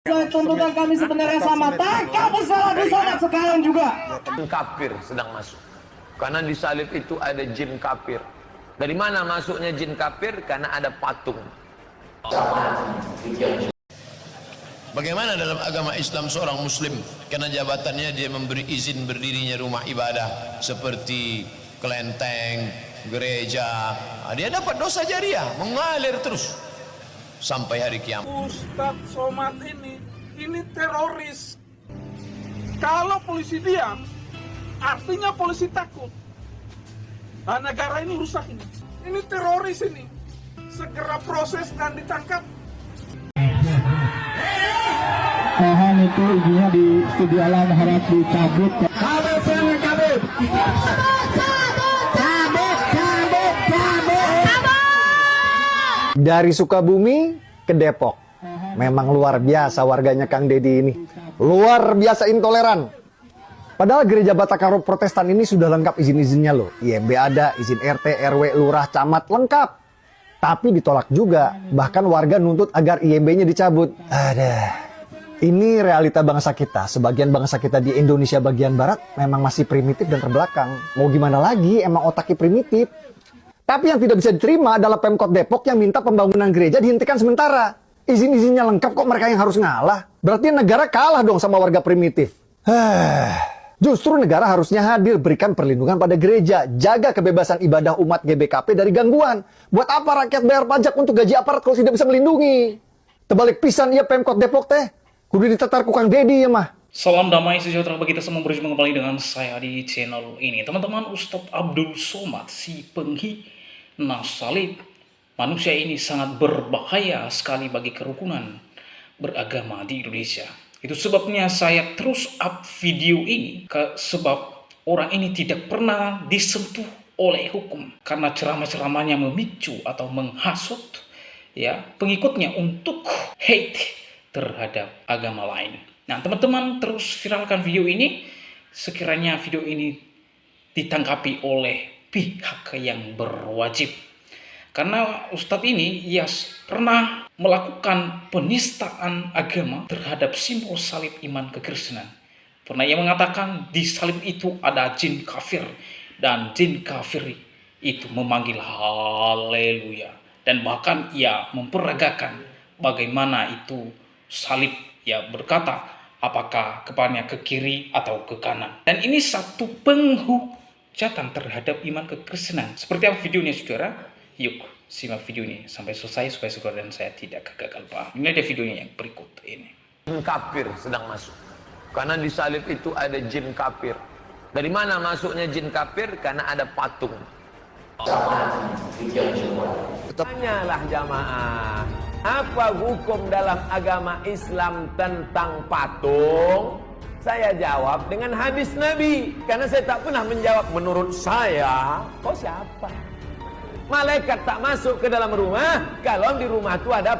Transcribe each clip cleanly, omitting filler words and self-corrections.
Tuntutan kami sebenarnya sama, tangkap salah disolat sekarang juga. Kafir sedang masuk. Karena di salib itu ada jin kafir. Dari mana masuknya jin kafir? Karena ada patung. Bagaimana dalam agama Islam seorang muslim karena jabatannya dia memberi izin berdirinya rumah ibadah seperti kelenteng, gereja, dia dapat dosa jariah mengalir terus sampai hari kiamat. Ustadz Somad ini teroris. Kalau polisi diam, artinya polisi takut. Nah, negara ini rusak ini. Ini teroris ini. Segera proses dan ditangkap. Tahan itu izinnya di studi alam harap dicabut. Dari Sukabumi ke Depok. Memang luar biasa warganya Kang Deddy ini. Luar biasa intoleran. Padahal gereja Batakaro Protestan ini sudah lengkap izin-izinnya loh. IMB ada, izin RT, RW, lurah, camat, lengkap. Tapi ditolak juga. Bahkan warga nuntut agar IMB-nya dicabut. Ada. Ini realita bangsa kita. Sebagian bangsa kita di Indonesia bagian barat memang masih primitif dan terbelakang. Mau gimana lagi, emang otaknya primitif. Tapi yang tidak bisa diterima adalah Pemkot Depok yang minta pembangunan gereja dihentikan sementara. Izin-izinnya lengkap kok mereka yang harus ngalah. Berarti negara kalah dong sama warga primitif. Justru negara harusnya hadir berikan perlindungan pada gereja. Jaga kebebasan ibadah umat GBKP dari gangguan. Buat apa rakyat bayar pajak untuk gaji aparat kalau tidak bisa melindungi? Terbalik pisan ya Pemkot Depok teh. Kudu ditetar ku Kang Deddy ya mah. Salam damai sejahtera bagi kita semua, berjumpa kembali dengan saya di channel ini. Teman-teman, Ustadz Abdul Somad, si penghina salib. Manusia ini sangat berbahaya sekali bagi kerukunan beragama di Indonesia. Itu sebabnya saya terus up video ini, sebab orang ini tidak pernah disentuh oleh hukum. Karena ceramah-ceramahnya memicu atau menghasut ya pengikutnya untuk hate terhadap agama lain. Nah, teman-teman terus viralkan video ini, sekiranya video ini ditangkapi oleh pihak yang berwajib. Karena Ustadz ini pernah melakukan penistaan agama terhadap simbol salib iman kekristenan. Pernah ia mengatakan di salib itu ada jin kafir, dan jin kafir itu memanggil haleluya. Dan bahkan ia memperagakan bagaimana itu salib, ya berkata apakah kepalanya ke kiri atau ke kanan. Dan ini satu penghujatan terhadap iman kekristenan. Seperti apa videonya saudara? Yuk simak video ini sampai selesai supaya saudara dan saya tidak gagal paham. Ini ada videonya yang berikut ini. Jin kafir sedang masuk. Karena di salib itu ada jin kafir. Dari mana masuknya jin kafir? Karena ada patung. Tanyalah jamaah, apa hukum dalam agama Islam tentang patung? Saya jawab dengan hadis Nabi. Karena saya tak pernah menjawab menurut saya. Kau siapa? Malaikat tak masuk ke dalam rumah kalau di rumah itu ada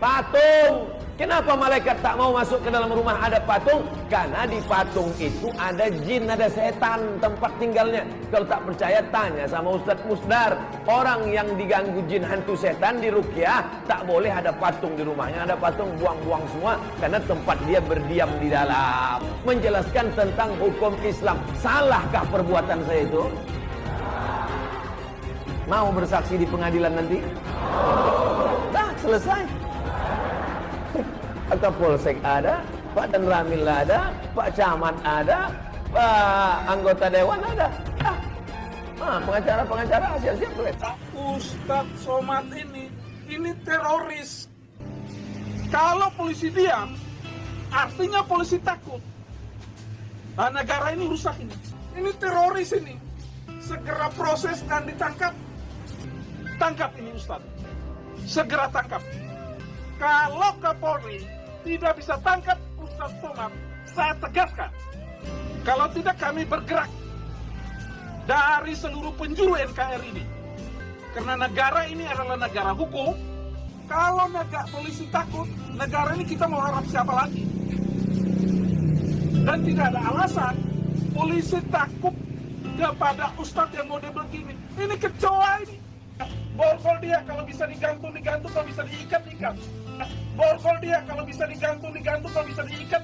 patung. Kenapa malaikat tak mau masuk ke dalam rumah ada patung? Karena di patung itu ada jin, ada setan tempat tinggalnya. Kalau tak percaya tanya sama Ustadz Musdar. Orang yang diganggu jin hantu setan di ruqyah tak boleh ada patung di rumahnya. Ada patung, buang-buang semua karena tempat dia berdiam di dalam. Menjelaskan tentang hukum Islam. Salahkah perbuatan saya itu? Mau bersaksi di pengadilan nanti? Dah selesai. Pak Kapolsek ada, Pak Dan Ramil ada, Pak Camat ada, Pak anggota Dewan ada. Pengacara siap-siap boleh. Ustadz Somad ini teroris. Kalau polisi diam, artinya polisi takut. Nah, negara ini rusak ini. Ini teroris ini. Segera proses dan ditangkap. Tangkap ini Ustadz. Segera tangkap. Kalau Kapolri tidak bisa tangkap Ustadz Somad, saya tegaskan. Kalau tidak kami bergerak dari seluruh penjuru NKRI ini. Karena negara ini adalah negara hukum. Kalau polisi takut, negara ini kita mau harap siapa lagi? Dan tidak ada alasan polisi takut kepada Ustadz yang model begini. Ini kecoa ini. Borgol dia kalau bisa digantung, kalau bisa diikat. Borgol dia, kalau bisa digantung, kalau bisa diikat.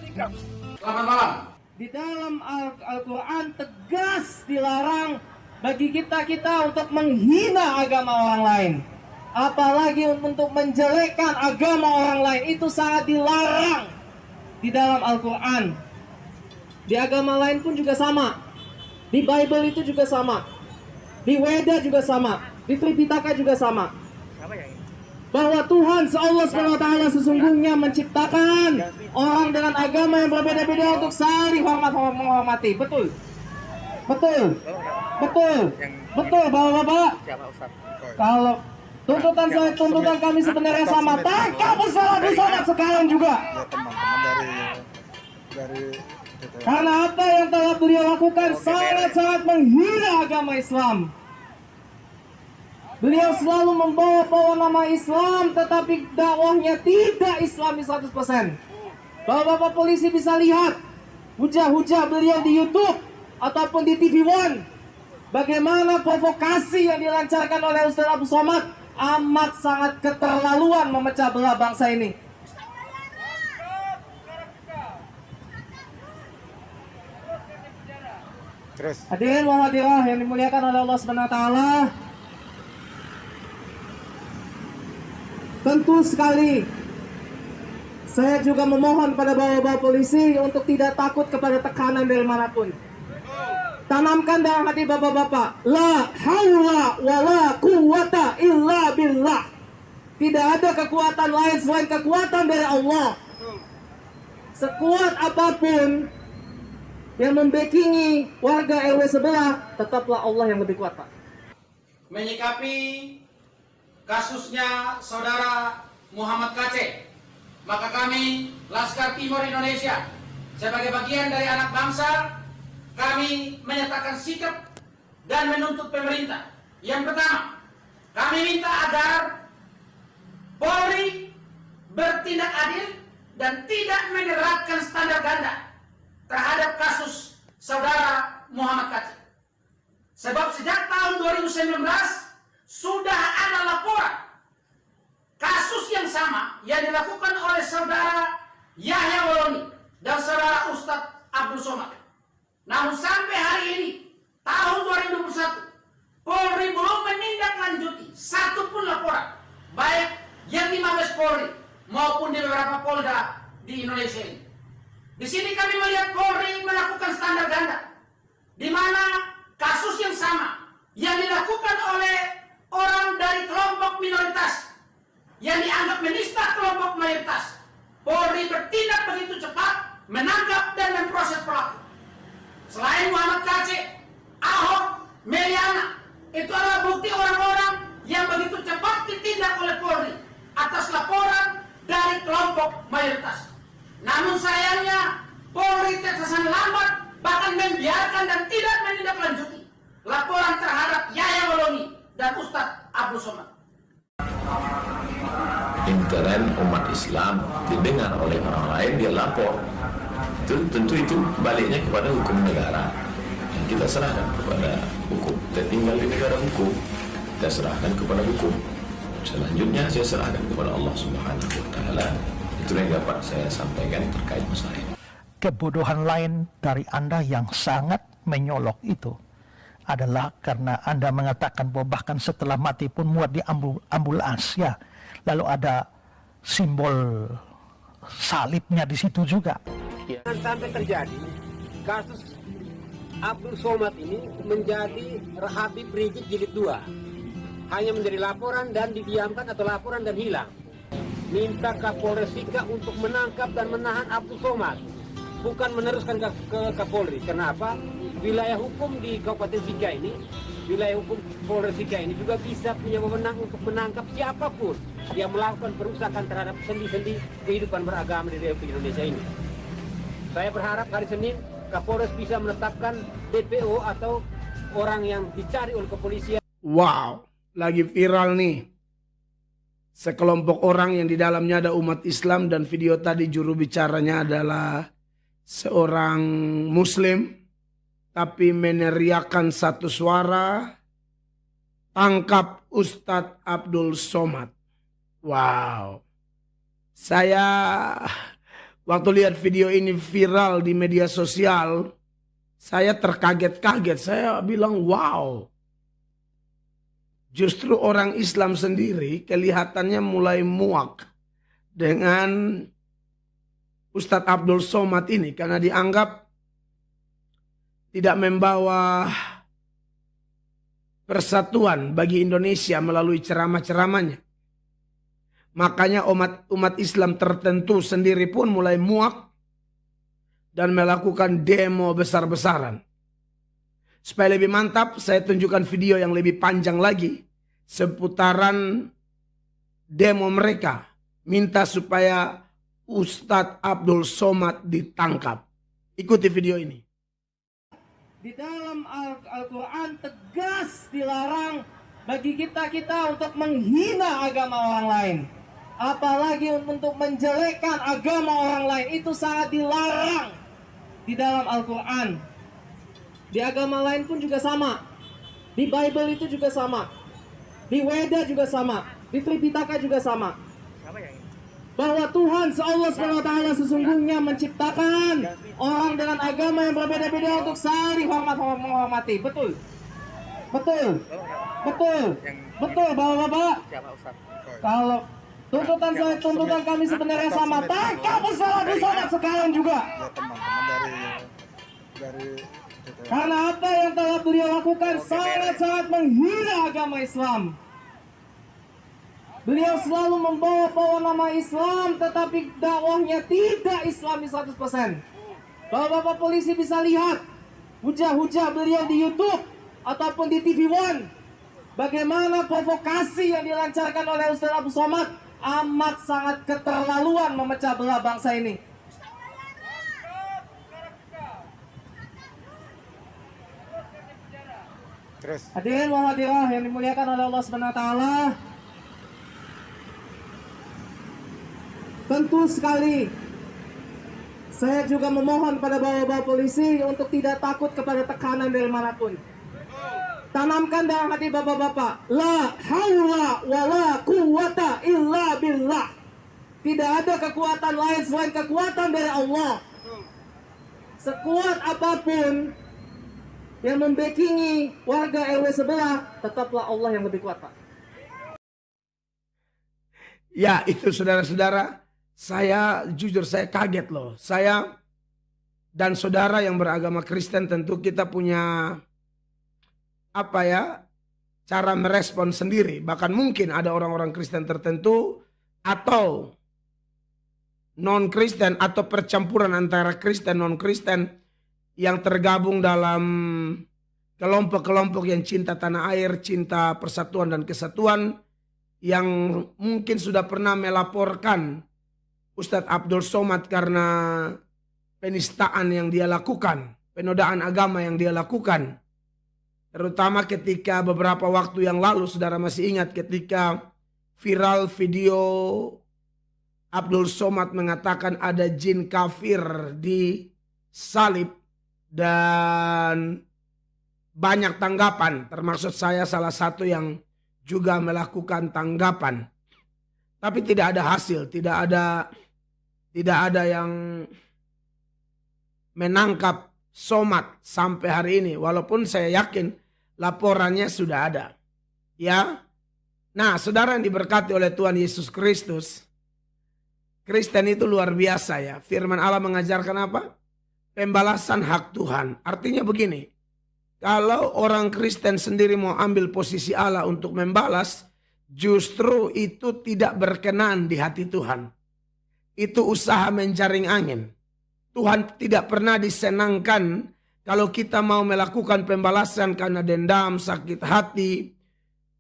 Selamat malam. Di dalam Al-Quran tegas dilarang bagi kita untuk menghina agama orang lain. Apalagi untuk menjelekkan agama orang lain, itu sangat dilarang di dalam Al-Quran. Di agama lain pun juga sama. Di Bible itu juga sama. Di Weda juga sama. Di Tripitaka juga sama. Bahwa Tuhan Allah SWT sesungguhnya menciptakan orang dengan agama yang berbeda-beda untuk saling menghormati. Betul Bapak-Bapak. Kalau tuntutan kami sebenarnya sama, tangkap Ustaz Abdul Somad sekarang juga. Karena apa yang telah beliau lakukan sangat-sangat menghina agama Islam. Beliau selalu membawa nama Islam, tetapi dakwahnya tidak Islami 100%. Bapak-bapak polisi bisa lihat hujah-hujah beliau di YouTube ataupun di TV One. Bagaimana provokasi yang dilancarkan oleh Ustaz Abdul Somad amat sangat keterlaluan memecah belah bangsa ini. Hadirin wa hadirat yang dimuliakan oleh Allah Subhanahu wa taala. Tentu sekali saya juga memohon pada bapak-bapak polisi untuk tidak takut kepada tekanan dari manapun. Tanamkan dalam hati bapak-bapak, la haula wala quwwata illa billah. Tidak ada kekuatan lain selain kekuatan dari Allah. Sekuat apapun yang membackingi warga RW sebelah, tetaplah Allah yang lebih kuat, Pak. Menyikapi kasusnya saudara Muhammad KC, maka kami Laskar Timur Indonesia sebagai bagian dari anak bangsa, kami menyatakan sikap dan menuntut pemerintah. Yang pertama, kami minta agar Polri bertindak adil dan tidak menerapkan standar ganda terhadap kasus saudara Muhammad KC. Sebab sejak tahun 2019 sudah ada laporan kasus yang sama yang dilakukan oleh saudara Yahya Waloni dan saudara Ustadz Abdul Somad. Namun sampai hari ini, tahun 2021, Polri belum menindaklanjuti satu pun laporan, baik yang di Mabes Polri maupun di beberapa polda di Indonesia ini. Di sini kami melihat Polri melakukan standar ganda, di mana kasus yang sama yang dilakukan oleh orang dari kelompok minoritas yang dianggap menista kelompok mayoritas, Polri bertindak begitu cepat menangkap dan memproses pelaku. Selain Muhammad KC, Ahok, Meliana, itu adalah bukti orang-orang yang begitu cepat ditindak oleh Polri atas laporan dari kelompok mayoritas. Namun sayangnya Polri terkesan lambat, bahkan membiarkan dan tidak menindaklanjuti laporan terhadap Yahya Waloni dan Ustadz Abdul Somad. Intern umat Islam didengar oleh orang lain, dia lapor. Tentu itu baliknya kepada hukum negara yang kita serahkan kepada hukum. Kita tinggal di negara hukum, kita serahkan kepada hukum. Selanjutnya saya serahkan kepada Allah Subhanahu wa taala. Itu yang dapat saya sampaikan terkait masalah ini. Kebodohan lain dari Anda yang sangat menyolok itu adalah karena Anda mengatakan bahwa bahkan setelah mati pun muat di ambulans ya. Lalu ada simbol salibnya di situ juga. Dan sampai terjadi kasus Abdul Somad ini menjadi Habib Rizik jilid 2. Hanya menjadi laporan dan didiamkan atau laporan dan hilang. Minta Kapolres Sika untuk menangkap dan menahan Abdul Somad, bukan meneruskan ke Kapolri. Kenapa? Wilayah hukum di Kabupaten Sika ini, wilayah hukum Polres Sika ini juga bisa punya wewenang untuk menangkap siapapun yang melakukan perusakan terhadap sendi-sendi kehidupan beragama di Republik Indonesia ini. Saya berharap hari Senin Kapolres bisa menetapkan DPO atau orang yang dicari oleh kepolisian. Wow, lagi viral nih. Sekelompok orang yang di dalamnya ada umat Islam dan video tadi juru bicaranya adalah seorang Muslim. Tapi meneriakan satu suara, tangkap Ustadz Abdul Somad. Wow. Saya waktu lihat video ini viral di media sosial, saya terkaget-kaget. Saya bilang, wow. Justru orang Islam sendiri kelihatannya mulai muak dengan Ustadz Abdul Somad ini. Karena dianggap tidak membawa persatuan bagi Indonesia melalui ceramah-ceramahnya. Makanya umat Islam tertentu sendiri pun mulai muak dan melakukan demo besar-besaran. Supaya lebih mantap, saya tunjukkan video yang lebih panjang lagi seputaran demo mereka. Minta supaya Ustadz Abdul Somad ditangkap. Ikuti video ini. Di dalam Al-Quran tegas dilarang bagi kita untuk menghina agama orang lain. Apalagi untuk menjelekkan agama orang lain, itu sangat dilarang di dalam Al-Quran. Di agama lain pun juga sama. Di Bible itu juga sama. Di Weda juga sama. Di Tripitaka juga sama. Bahwa Tuhan Allah SWT sesungguhnya menciptakan orang dengan agama yang berbeda-beda untuk saling menghormati. Betul. Betul. Betul. Betul, Bapak-bapak. Kalau tuntutan kami sebenarnya sama, tangkap Ustadz Abdul Somad sekarang juga. Karena apa yang telah beliau lakukan sangat-sangat menghina agama Islam. Beliau selalu membawa nama Islam, tetapi dakwahnya tidak Islami 100%. Bapak-bapak polisi bisa lihat hujah-hujah beliau di YouTube ataupun di TV One. Bagaimana provokasi yang dilancarkan oleh Ustadz Abdul Somad amat sangat keterlaluan memecah belah bangsa ini. Hadirin wa hadirat yang dimuliakan oleh Allah SWT. Tentu sekali saya juga memohon pada bapak-bapak polisi untuk tidak takut kepada tekanan dari manapun. Tanamkan dalam hati bapak-bapak, la haula wa la quwata illa billah. Tidak ada kekuatan lain selain kekuatan dari Allah. Sekuat apapun yang membackingi warga RW sebelah, tetaplah Allah yang lebih kuat, Pak. Ya, itu saudara-saudara, saya jujur saya kaget loh. Saya dan saudara yang beragama Kristen tentu kita punya cara merespon sendiri. Bahkan mungkin ada orang-orang Kristen tertentu atau non-Kristen atau percampuran antara Kristen non-Kristen yang tergabung dalam kelompok-kelompok yang cinta tanah air, cinta persatuan dan kesatuan, yang mungkin sudah pernah melaporkan Ustadz Abdul Somad karena penistaan yang dia lakukan, penodaan agama yang dia lakukan. Terutama ketika beberapa waktu yang lalu, saudara masih ingat ketika viral video Abdul Somad mengatakan ada jin kafir di salib. Dan banyak tanggapan, termasuk saya salah satu yang juga melakukan tanggapan. Tapi tidak ada hasil, tidak ada yang menangkap Somad sampai hari ini. Walaupun saya yakin laporannya sudah ada. Ya. Nah, saudara yang diberkati oleh Tuhan Yesus Kristus, Kristen itu luar biasa ya. Firman Allah mengajarkan apa? Pembalasan hak Tuhan. Artinya begini, kalau orang Kristen sendiri mau ambil posisi Allah untuk membalas, justru itu tidak berkenan di hati Tuhan. Itu usaha menjaring angin. Tuhan tidak pernah disenangkan kalau kita mau melakukan pembalasan karena dendam, sakit hati,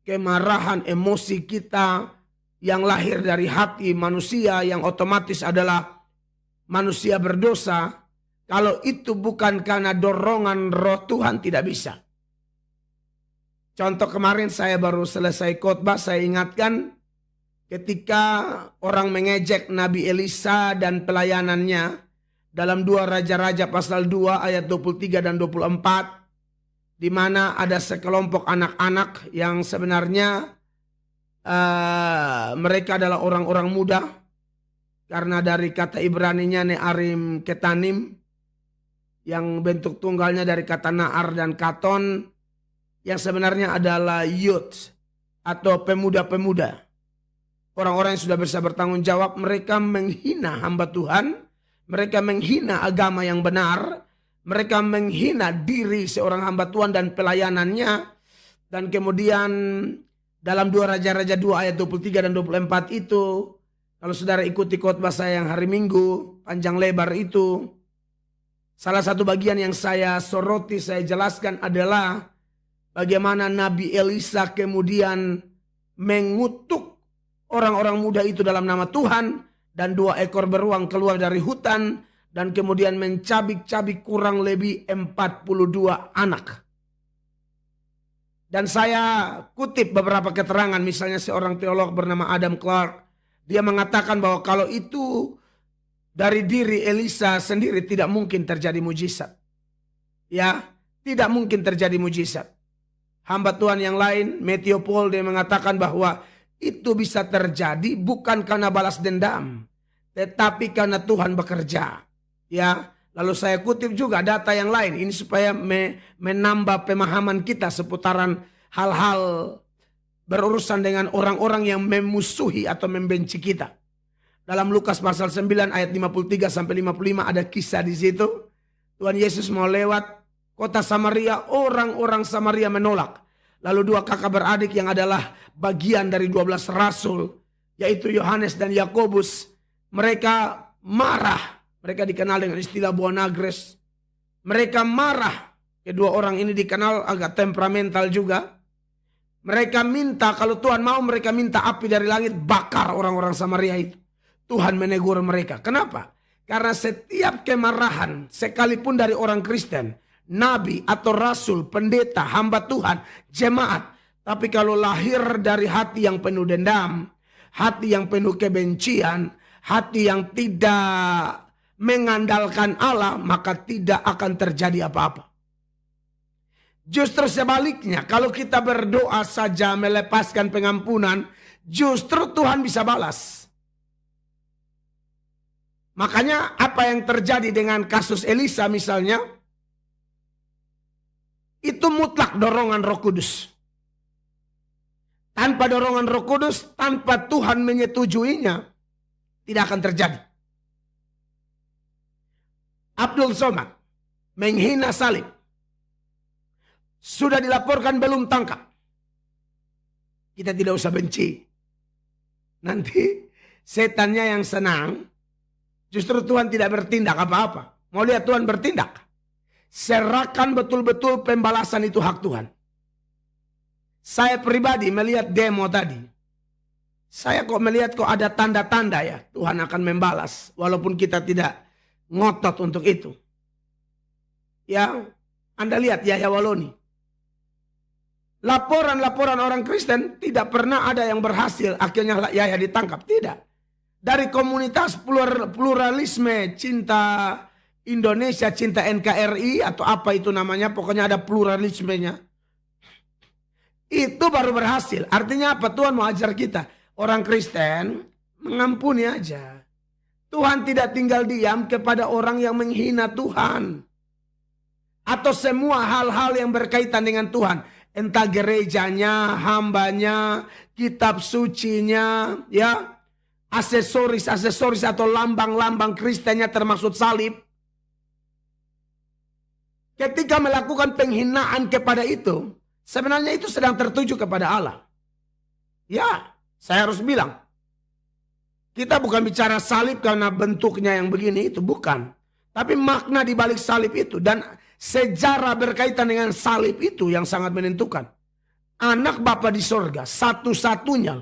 kemarahan, emosi kita yang lahir dari hati manusia yang otomatis adalah manusia berdosa. Kalau itu bukan karena dorongan roh Tuhan, tidak bisa. Contoh kemarin saya baru selesai khotbah, saya ingatkan ketika orang mengejek Nabi Elisa dan pelayanannya dalam 2 Raja-Raja pasal 2 ayat 23 dan 24, di mana ada sekelompok anak-anak yang sebenarnya mereka adalah orang-orang muda Karena dari kata Ibraninya Ne'arim Ketanim, yang bentuk tunggalnya dari kata Na'ar dan Katon, yang sebenarnya adalah youth atau pemuda-pemuda. Orang-orang yang sudah bisa bertanggung jawab, mereka menghina hamba Tuhan, mereka menghina agama yang benar, mereka menghina diri seorang hamba Tuhan dan pelayanannya. Dan kemudian dalam 2 Raja-Raja 2 ayat 23 dan 24 itu, kalau saudara ikuti khotbah saya yang hari Minggu, panjang lebar itu, salah satu bagian yang saya soroti, saya jelaskan adalah bagaimana Nabi Elisa kemudian mengutuk orang-orang muda itu dalam nama Tuhan, dan 2 ekor beruang keluar dari hutan, dan kemudian mencabik-cabik kurang lebih 42 anak. Dan saya kutip beberapa keterangan, misalnya seorang teolog bernama Adam Clark, dia mengatakan bahwa kalau itu dari diri Elisa sendiri tidak mungkin terjadi mujizat. Ya, tidak mungkin terjadi mujizat. Hamba Tuhan yang lain, Matthew Paul, dia mengatakan bahwa itu bisa terjadi bukan karena balas dendam, tetapi karena Tuhan bekerja. Ya, lalu saya kutip juga data yang lain ini supaya menambah pemahaman kita seputaran hal-hal berurusan dengan orang-orang yang memusuhi atau membenci kita. Dalam Lukas pasal 9 ayat 53 sampai 55 ada kisah di situ. Tuhan Yesus mau lewat kota Samaria, orang-orang Samaria menolak. Lalu 2 kakak beradik yang adalah bagian dari 12 rasul, yaitu Yohanes dan Yakobus, mereka marah. Mereka dikenal dengan istilah Boanagres. Mereka marah. Kedua orang ini dikenal agak temperamental juga. Mereka minta, kalau Tuhan mau, mereka minta api dari langit bakar orang-orang Samaria itu. Tuhan menegur mereka. Kenapa? Karena setiap kemarahan, sekalipun dari orang Kristen, nabi atau rasul, pendeta, hamba Tuhan, jemaat, tapi kalau lahir dari hati yang penuh dendam, hati yang penuh kebencian, hati yang tidak mengandalkan Allah, maka tidak akan terjadi apa-apa. Justru sebaliknya, kalau kita berdoa saja melepaskan pengampunan, justru Tuhan bisa balas. Makanya apa yang terjadi dengan kasus Elisa misalnya, itu mutlak dorongan Roh Kudus. Tanpa dorongan Roh Kudus, tanpa Tuhan menyetujuinya, tidak akan terjadi. Abdul Somad menghina salib. Sudah dilaporkan belum tangkap. Kita tidak usah benci. Nanti setannya yang senang. Justru Tuhan tidak bertindak apa-apa. Mau lihat Tuhan bertindak? Serahkan betul-betul pembalasan itu hak Tuhan. Saya pribadi melihat demo tadi. Saya kok melihat kok ada tanda-tanda ya. Tuhan akan membalas. Walaupun kita tidak ngotot untuk itu. Ya, Anda lihat Yahya Waloni. Laporan-laporan orang Kristen tidak pernah ada yang berhasil. Akhirnya Yahya ditangkap. Tidak. Dari komunitas pluralisme cinta Indonesia, cinta NKRI atau apa itu namanya. Pokoknya ada pluralismenya. Itu baru berhasil. Artinya apa? Tuhan mau ajar kita. Orang Kristen mengampuni aja. Tuhan tidak tinggal diam kepada orang yang menghina Tuhan. Atau semua hal-hal yang berkaitan dengan Tuhan. Entah gerejanya, hambanya, kitab sucinya, ya, aksesoris atau lambang-lambang Kristennya termasuk salib. Ketika melakukan penghinaan kepada itu, sebenarnya itu sedang tertuju kepada Allah. Ya, saya harus bilang. Kita bukan bicara salib karena bentuknya yang begini itu, bukan. Tapi makna di balik salib itu dan sejarah berkaitan dengan salib itu yang sangat menentukan. Anak Bapa di sorga, satu-satunya.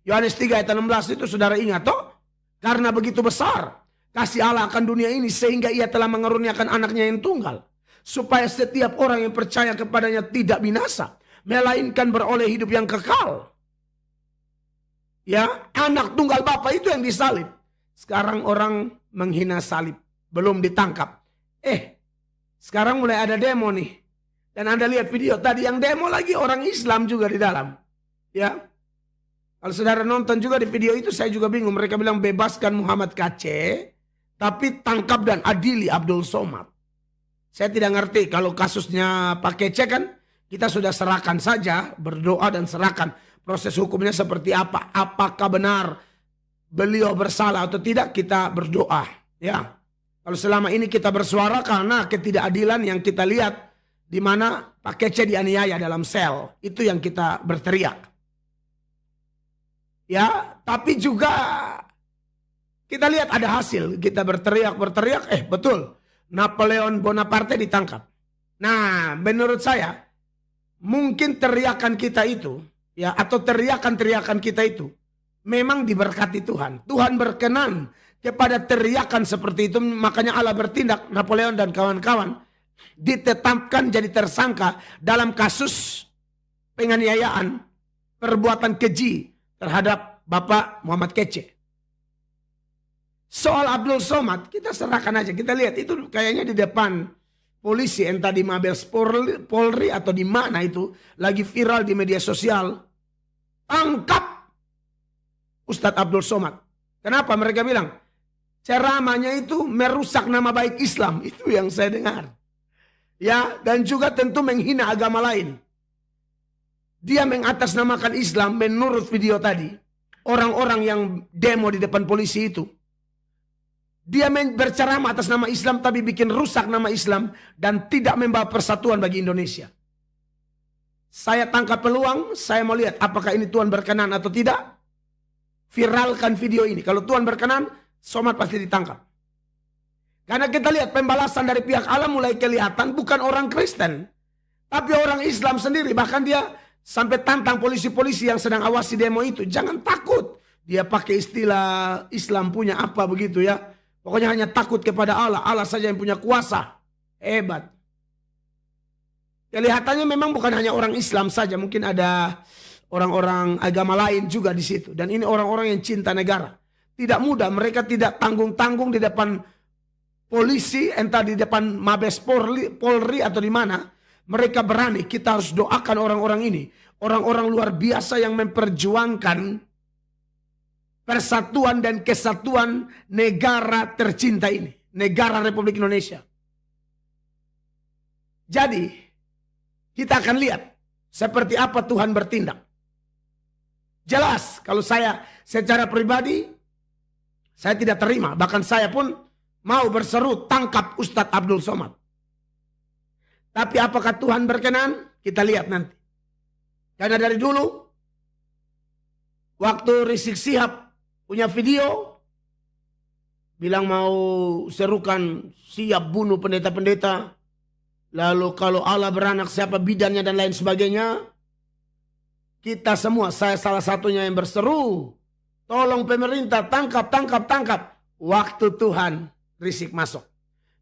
Yohanes 3 ayat 16 itu saudara ingat toh? Karena begitu besar kasih Allah akan dunia ini sehingga ia telah mengaruniakan anaknya yang tunggal. Supaya setiap orang yang percaya kepadanya tidak binasa. Melainkan beroleh hidup yang kekal. Ya, anak tunggal Bapa itu yang disalib. Sekarang orang menghina salib. Belum ditangkap. Sekarang mulai ada demo nih. Dan Anda lihat video tadi yang demo lagi orang Islam juga di dalam. Ya. Kalau saudara nonton juga di video itu, saya juga bingung. Mereka bilang bebaskan Muhammad KC, tapi tangkap dan adili Abdul Somad. Saya tidak ngerti, kalau kasusnya Pak Kece kan kita sudah serahkan saja, berdoa dan serahkan. Proses hukumnya seperti apa? Apakah benar beliau bersalah atau tidak, kita berdoa. Ya, kalau selama ini kita bersuara karena ketidakadilan yang kita lihat, di mana Pak Kece dianiaya dalam sel, itu yang kita berteriak. Ya, tapi juga kita lihat ada hasil. Kita berteriak, betul. Napoleon Bonaparte ditangkap. Nah, menurut saya, mungkin teriakan kita itu, ya, atau teriakan kita itu, memang diberkati Tuhan. Tuhan berkenan kepada teriakan seperti itu, makanya Allah bertindak. Napoleon dan kawan-kawan ditetapkan jadi tersangka dalam kasus penganiayaan, perbuatan keji terhadap Bapak Muhammad Kece. Soal Abdul Somad, kita serahkan aja. Kita lihat itu kayaknya di depan polisi, entah di Mabes Polri atau di mana itu, lagi viral di media sosial. Tangkap Ustadz Abdul Somad. Kenapa? Mereka bilang ceramahnya itu merusak nama baik Islam. Itu yang saya dengar. Ya, dan juga tentu menghina agama lain. Dia mengatasnamakan Islam menurut video tadi. Orang-orang yang demo di depan polisi itu. Dia berceramah atas nama Islam tapi bikin rusak nama Islam dan tidak membawa persatuan bagi Indonesia. Saya tangkap peluang, saya mau lihat apakah ini Tuhan berkenan atau tidak. Viralkan video ini. Kalau Tuhan berkenan, Somad pasti ditangkap. Karena kita lihat pembalasan dari pihak Allah mulai kelihatan, bukan orang Kristen. Tapi orang Islam sendiri, bahkan dia sampai tantang polisi-polisi yang sedang awasi demo itu. Jangan takut. Dia pakai istilah Islam punya apa begitu ya. Pokoknya hanya takut kepada Allah. Allah saja yang punya kuasa. Hebat. Kelihatannya memang bukan hanya orang Islam saja. Mungkin ada orang-orang agama lain juga di situ. Dan ini orang-orang yang cinta negara. Tidak mudah. Mereka tidak tanggung-tanggung di depan polisi. Entah di depan Mabes Polri atau di mana. Mereka berani. Kita harus doakan orang-orang ini. Orang-orang luar biasa yang memperjuangkan persatuan dan kesatuan negara tercinta ini. Negara Republik Indonesia. Jadi, kita akan lihat seperti apa Tuhan bertindak. Jelas, kalau saya secara pribadi, saya tidak terima. Bahkan saya pun mau berseru tangkap Ustadz Abdul Somad. Tapi apakah Tuhan berkenan? Kita lihat nanti. Karena dari dulu, waktu Rizik Sihab punya video, bilang mau serukan siap bunuh pendeta-pendeta. Lalu kalau Allah beranak siapa bidannya dan lain sebagainya. Kita semua, saya salah satunya yang berseru. Tolong pemerintah tangkap. Waktu Tuhan Rizik masuk.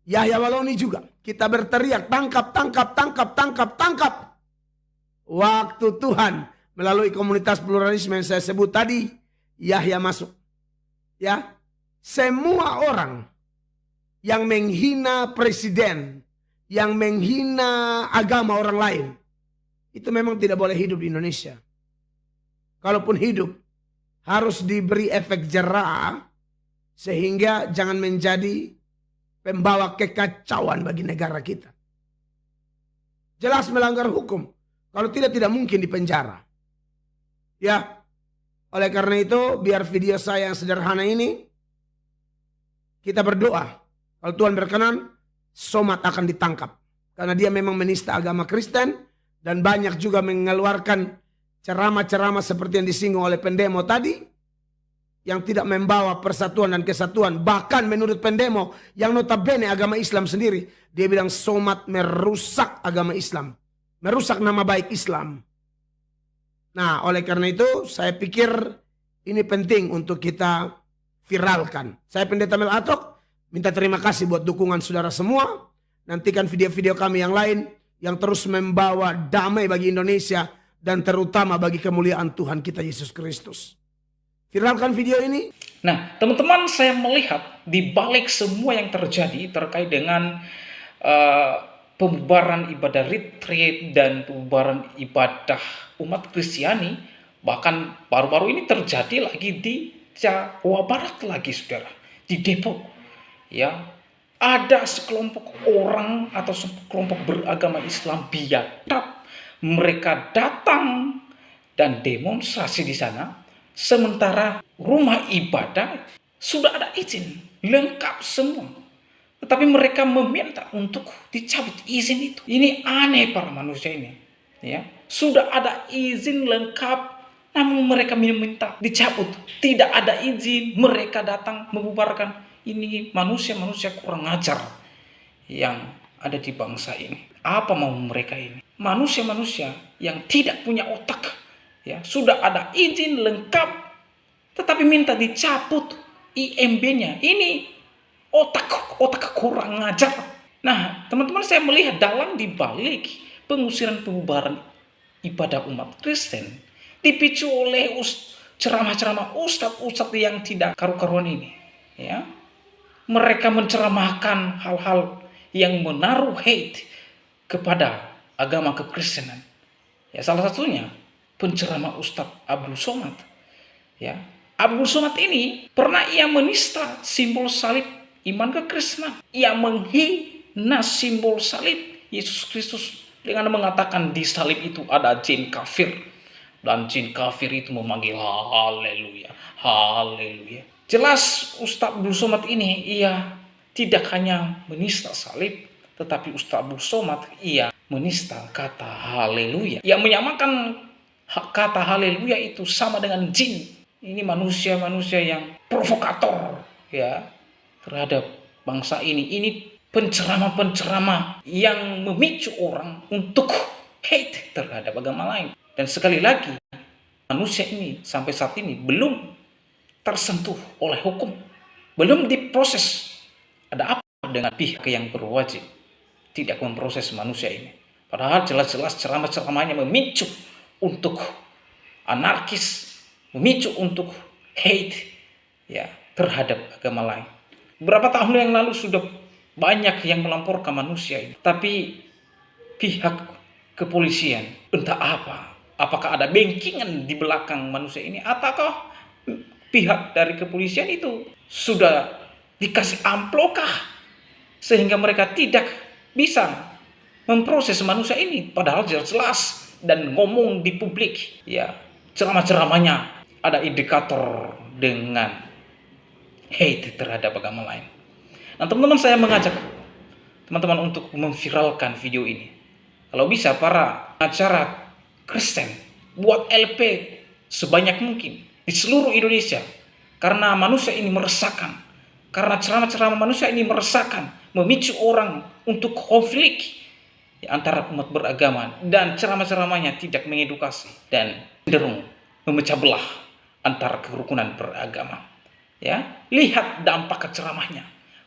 Yahya Waloni juga. Kita berteriak tangkap. Waktu Tuhan melalui komunitas pluralisme yang saya sebut tadi. Yahya masuk. Ya. Semua orang yang menghina presiden, yang menghina agama orang lain, itu memang tidak boleh hidup di Indonesia. Kalaupun hidup, harus diberi efek jera, sehingga jangan menjadi pembawa kekacauan bagi negara kita. Jelas melanggar hukum. Kalau tidak mungkin dipenjara. Ya. Oleh karena itu, biar video saya yang sederhana ini, kita berdoa. Kalau Tuhan berkenan, Somad akan ditangkap. Karena dia memang menista agama Kristen, dan banyak juga mengeluarkan ceramah-ceramah seperti yang disinggung oleh pendemo tadi, yang tidak membawa persatuan dan kesatuan. Bahkan menurut pendemo, yang notabene agama Islam sendiri, dia bilang Somad merusak agama Islam. Merusak nama baik Islam. Nah, oleh karena itu saya pikir ini penting untuk kita viralkan. Saya Pendeta Mel Atok minta terima kasih buat dukungan saudara semua. Nantikan video-video kami yang lain yang terus membawa damai bagi Indonesia dan terutama bagi kemuliaan Tuhan kita Yesus Kristus. Viralkan video ini. Nah, teman-teman, saya melihat di balik semua yang terjadi terkait dengan pembubaran ibadah retreat dan pembubaran ibadah umat Kristiani, Bahkan baru-baru ini terjadi lagi di Jawa Barat lagi, saudara, di Depok. Ya, ada sekelompok orang atau sekelompok beragama Islam biadab. Mereka datang dan demonstrasi di sana, sementara rumah ibadah sudah ada izin, lengkap semua. Tetapi mereka meminta untuk dicabut izin itu. Ini aneh para manusia ini. Ya, sudah ada izin lengkap, namun mereka meminta dicabut. Tidak ada izin, mereka datang membubarkan. Ini manusia-manusia kurang ajar yang ada di bangsa ini. Apa mau mereka ini? Manusia-manusia yang tidak punya otak. Ya, sudah ada izin lengkap, tetapi minta dicabut IMB-nya. Ini otak kurang ajar. Nah, teman-teman, saya melihat dalam dibalik pengusiran pembubaran ibadah umat Kristen dipicu oleh ceramah-ceramah ustadz-ustadz yang tidak karu-karuan ini. Ya, mereka menceramahkan hal-hal yang menaruh hate kepada agama kekristenan. Ya, salah satunya penceramah Ustadz Abdul Somad. Ya, Abdul Somad ini pernah ia menista simbol salib iman kekristenan. Ia menghina simbol salib Yesus Kristus dengan mengatakan di salib itu ada jin kafir, dan jin kafir itu memanggil haleluya, haleluya. Jelas Ustadz Abdul Somad ini ia tidak hanya menista salib, tetapi Ustadz Abdul Somad ia menista kata haleluya. Ia menyamakan kata haleluya itu sama dengan jin. Ini manusia-manusia yang provokator ya terhadap bangsa ini. Ini penceramah-penceramah yang memicu orang untuk hate terhadap agama lain. Dan sekali lagi, manusia ini sampai saat ini belum tersentuh oleh hukum, belum diproses. Ada apa dengan pihak yang berwajib tidak memproses manusia ini? Padahal jelas-jelas ceramah-ceramahnya memicu untuk anarkis, memicu untuk hate ya terhadap agama lain. Beberapa tahun yang lalu sudah banyak yang melamporkan manusia ini. Tapi pihak kepolisian entah apa, apakah ada bengkingan di belakang manusia ini, ataukah pihak dari kepolisian itu sudah dikasih amplokah sehingga mereka tidak bisa memproses manusia ini, padahal jelas-jelas dan ngomong di publik ya ceramah-ceramahnya ada indikator dengan hate terhadap agama lain. Nah, teman-teman, saya mengajak teman-teman untuk memviralkan video ini. Kalau bisa para acara Kristen buat LP sebanyak mungkin di seluruh Indonesia, karena manusia ini meresahkan, karena ceramah-ceramah manusia ini meresahkan, memicu orang untuk konflik antara umat beragama, dan ceramah-ceramahnya tidak mengedukasi dan cenderung memecah belah antara kerukunan beragama. Ya, lihat dampak ceramahnya.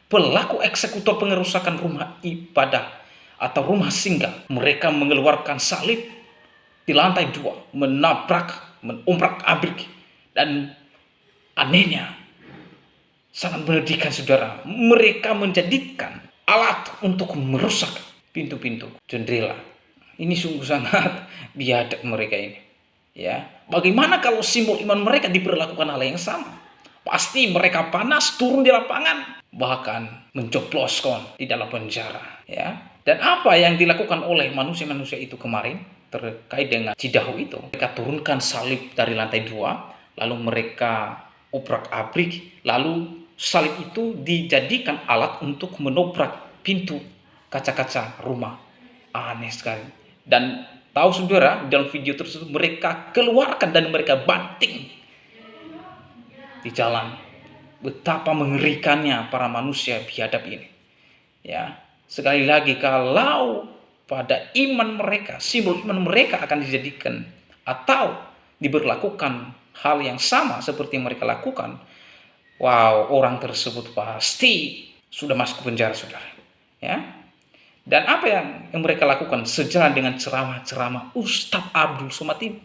Pelaku eksekutor pengerusakan rumah ibadah atau rumah singgah, mereka mengeluarkan salib di lantai 2, menabrak, menobrak-abrik, dan anehnya sangat menyedihkan saudara, mereka menjadikan alat untuk merusak pintu-pintu jendela. Ini sungguh sangat biadab mereka ini. Ya, bagaimana kalau simbol iman mereka diperlakukan hal yang sama? Pasti mereka panas turun di lapangan, bahkan mencoploskan di dalam penjara. Ya, dan apa yang dilakukan oleh manusia-manusia itu kemarin terkait dengan Cidahu itu? Mereka turunkan salib dari lantai 2, lalu mereka obrak-abrik, lalu salib itu dijadikan alat untuk menobrak pintu kaca-kaca rumah. Aneh sekali. Dan tahu saudara, dalam video tersebut mereka keluarkan dan mereka banting di jalan. Betapa mengerikannya para manusia biadab ini. Ya, sekali lagi, kalau pada iman mereka, simbol iman mereka akan dijadikan atau diberlakukan hal yang sama seperti yang mereka lakukan, wow, orang tersebut pasti sudah masuk ke penjara, saudara. Ya. Dan apa yang mereka lakukan sejalan dengan ceramah-ceramah Ustadz Abdul Somad ini.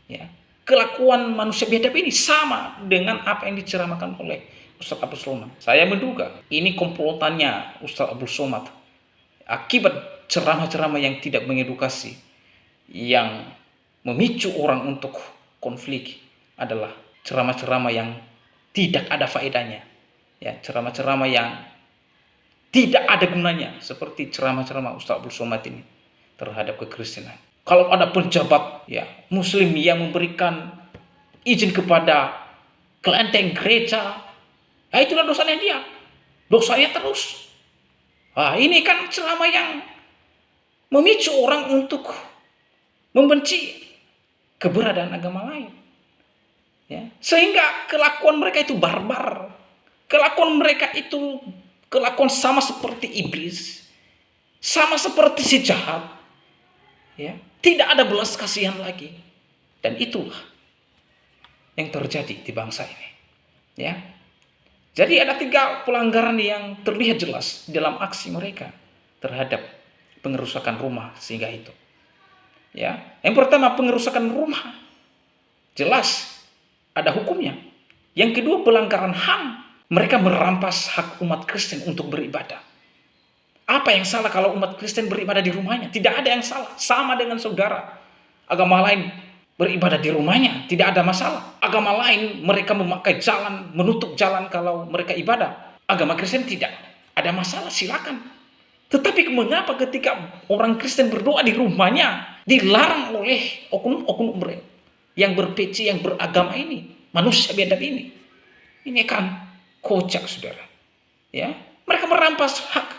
Ya. Kelakuan manusia biadab ini sama dengan apa yang diceramahkan oleh Ustadz Abdul Somad. Saya menduga ini komplotannya Ustadz Abdul Somad akibat ceramah-ceramah yang tidak mengedukasi, yang memicu orang untuk konflik adalah ceramah-ceramah yang tidak ada faedahnya. Ya, ceramah-ceramah yang tidak ada gunanya, seperti ceramah-ceramah Ustaz Abdul Somad ini terhadap kekristenan. Kalau ada pejabat ya muslim yang memberikan izin kepada kelenteng gereja, itulah dosanya dia. Dosanya terus. Ini kan ceramah yang memicu orang untuk membenci keberadaan agama lain. Ya, sehingga kelakuan mereka itu barbar. Kelakuan mereka itu kelakuan sama seperti iblis. Sama seperti si jahat. Ya, tidak ada belas kasihan lagi. Dan itulah yang terjadi di bangsa ini. Ya. Jadi ada 3 pelanggaran yang terlihat jelas dalam aksi mereka terhadap pengerusakan rumah sehingga itu. Ya. Yang pertama, pengerusakan rumah. Jelas ada hukumnya. Yang kedua, pelanggaran HAM. Mereka merampas hak umat Kristen untuk beribadah. Apa yang salah kalau umat Kristen beribadah di rumahnya? Tidak ada yang salah. Sama dengan saudara agama lain beribadah di rumahnya, tidak ada masalah. Agama lain mereka memakai jalan, menutup jalan kalau mereka ibadah. Agama Kristen tidak ada masalah, silakan. Tetapi mengapa ketika orang Kristen berdoa di rumahnya dilarang oleh oknum-oknum yang berpeci, yang beragama ini, manusia biadab ini? Ini kan kocak, saudara. Ya, mereka merampas hak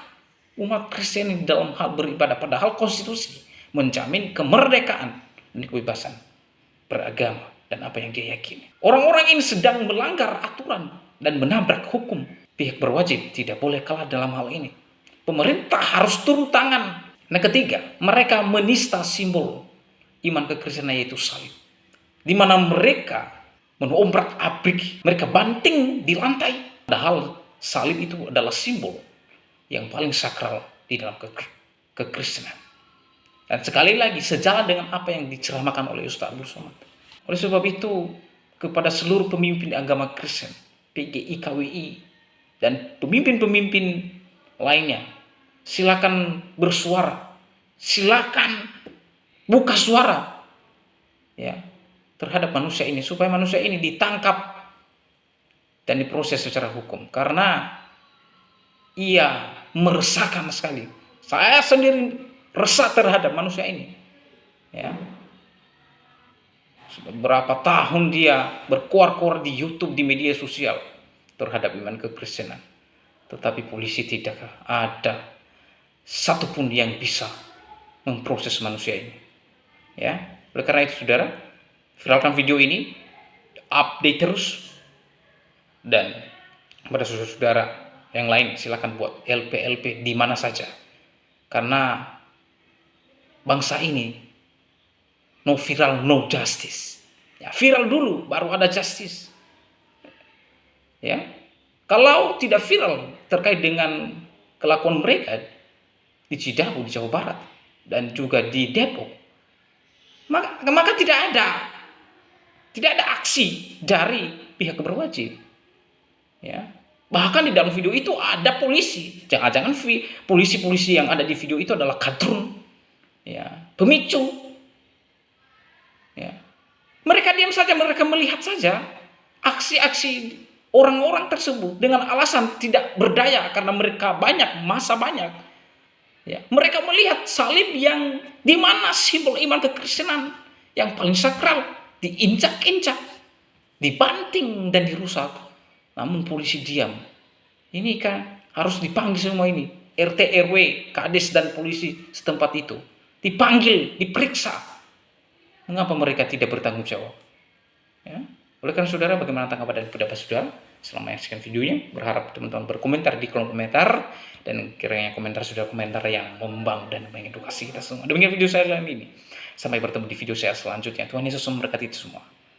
umat Kristen dalam hal beribadah, padahal konstitusi menjamin kemerdekaan dan kebebasan beragama dan apa yang dia yakini. Orang-orang ini sedang melanggar aturan dan menabrak hukum. Pihak berwajib tidak boleh kalah dalam hal ini. Pemerintah harus turun tangan. Nah, ketiga, mereka menista simbol iman kekristenan yaitu salib, di mana mereka menobrak-abrik, mereka banting di lantai. Padahal salib itu adalah simbol yang paling sakral di dalam kekristenan. Dan sekali lagi, sejalan dengan apa yang diceramahkan oleh Ustaz Abdul Somad. Oleh sebab itu, kepada seluruh pemimpin agama Kristen, PGI, KWI, dan pemimpin-pemimpin lainnya, silakan bersuara, silakan buka suara ya terhadap manusia ini, supaya manusia ini ditangkap dan diproses secara hukum, karena ia meresahkan sekali. Saya sendiri resah terhadap manusia ini. Ya. Sudah berapa tahun dia berkuar-kuar di YouTube, di media sosial terhadap iman kekristenan, tetapi polisi tidak ada satupun yang bisa memproses manusia ini. Ya, oleh karena itu, saudara, viralkan video ini, update terus. Dan kepada saudara-saudara yang lain, silakan buat LP di mana saja. Karena bangsa ini no viral, no justice. Ya, viral dulu baru ada justice. Ya. Kalau tidak viral terkait dengan kelakuan mereka di Cidahu, di Jawa Barat, dan juga di Depok, maka tidak ada aksi dari pihak berwajib. Ya, bahkan di dalam video itu ada polisi. Jangan-jangan polisi-polisi yang ada di video itu adalah kadrun, ya, pemicu. Ya, mereka diam saja, mereka melihat saja aksi-aksi orang-orang tersebut dengan alasan tidak berdaya karena mereka banyak, masa banyak. Ya, mereka melihat salib yang dimana simbol iman kekristenan yang paling sakral diinjak-injak, dibanting dan dirusak. Namun polisi diam. Ini kan harus dipanggil semua ini. RT, RW, Kades dan polisi setempat itu. Dipanggil, diperiksa. Mengapa mereka tidak bertanggung jawab? Ya. Oleh karena saudara, bagaimana tanggapan dan pendapat saudara? Selama menyaksikan videonya, berharap teman-teman berkomentar di kolom komentar. Dan kiranya komentar saudara komentar yang membangun dan mengedukasi kita semua. Demikian video saya dalam ini. Sampai bertemu di video saya selanjutnya. Tuhan Yesus memberkati kita semua.